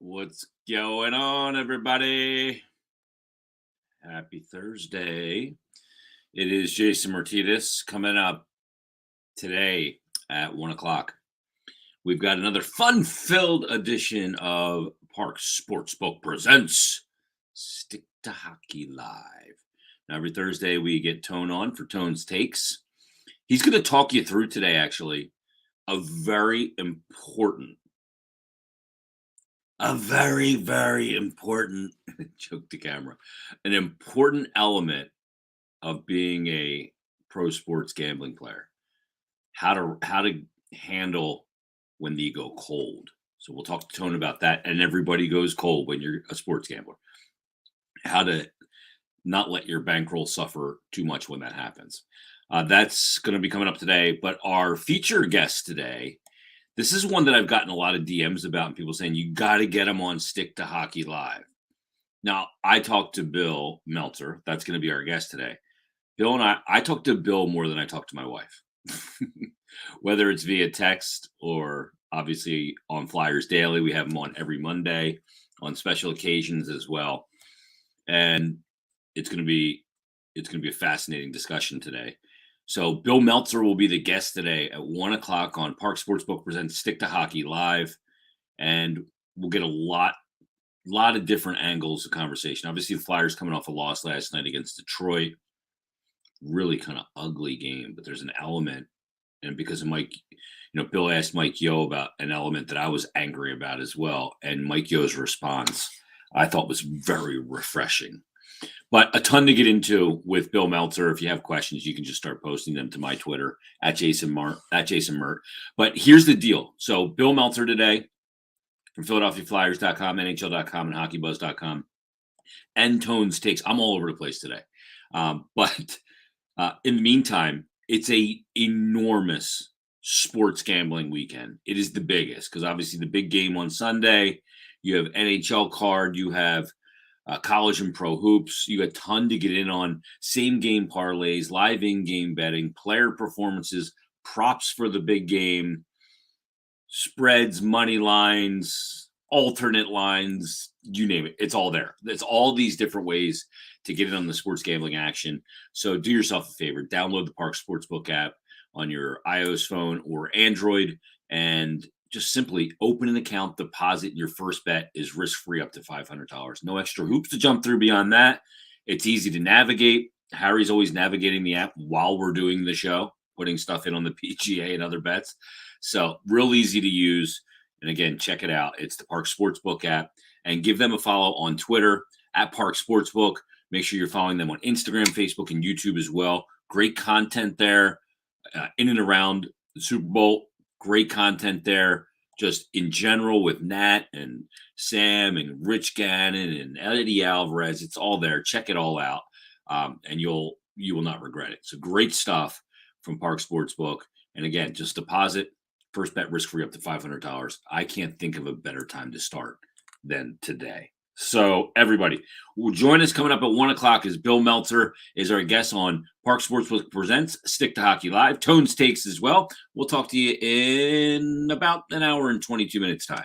What's going on, everybody? Happy Thursday. It is Jason Martinez coming up today at 1 o'clock. We've got another fun-filled edition of Parx Sportsbook Presents Stick to Hockey Live. Now, every Thursday, we get Tone on for Tone's Takes. He's going to talk you through today, actually, a very important choke the camera, an important element of being a pro sports gambling player. How to handle when you go cold. So we'll talk to Tone about that. And everybody goes cold when you're a sports gambler. How to not let your bankroll suffer too much when that happens. That's going to be coming up today. But our feature guest today, this is one that I've gotten a lot of DMs about, and people saying you got to get him on Stick to Hockey Live. Now, I talked to Bill Meltzer. That's going to be our guest today. Bill and I talk to Bill more than I talk to my wife, whether it's via text or obviously on Flyers Daily. We have him on every Monday on special occasions as well. And it's going to be a fascinating discussion today. So Bill Meltzer will be the guest today at 1 o'clock on Parx Sportsbook Presents Stick to Hockey Live. And we'll get a lot of different angles of conversation. Obviously, the Flyers coming off a loss last night against Detroit. Really kind of ugly game, but there's an element. And because of Mike, Bill asked Mike Yeo about an element that I was angry about as well. And Mike Yeo's response, I thought, was very refreshing. But a ton to get into with Bill Meltzer. If you have questions, you can just start posting them to my Twitter at Jason Mert. But here's the deal. So Bill Meltzer today from PhiladelphiaFlyers.com, NHL.com, and HockeyBuzz.com, and Tone's Takes. I'm all over the place today. But in the meantime, it's a enormous sports gambling weekend. It is the biggest because obviously the big game on Sunday, you have NHL card, you have college and pro hoops. You got a ton to get in on. Same game parlays, live in-game betting, player performances, props for the big game, spreads, money lines, alternate lines, you name it. It's all there. It's all these different ways to get in on the sports gambling action. So do yourself a favor. Download the Parx Sportsbook app on your iOS phone or Android and just simply open an account, deposit, and your first bet is risk-free up to $500. No extra hoops to jump through beyond that. It's easy to navigate. Harry's always navigating the app while we're doing the show, putting stuff in on the PGA and other bets. So real easy to use. And again, check it out. It's the Parx Sportsbook app. And give them a follow on Twitter at Parx Sportsbook. Make sure you're following them on Instagram, Facebook, and YouTube as well. Great content there in and around the Super Bowl. Great content there, just in general with Nat and Sam and Rich Gannon and Eddie Alvarez. It's all there. Check it all out, and you will not regret it. So great stuff from Parx Sportsbook. And again, just deposit, first bet risk-free up to $500. I can't think of a better time to start than today. So everybody will join us coming up at 1 o'clock as Bill Meltzer is our guest on Parx Sportsbook Presents Stick to Hockey Live. Tone's Takes as well. We'll talk to you in about an hour and 22 minutes time.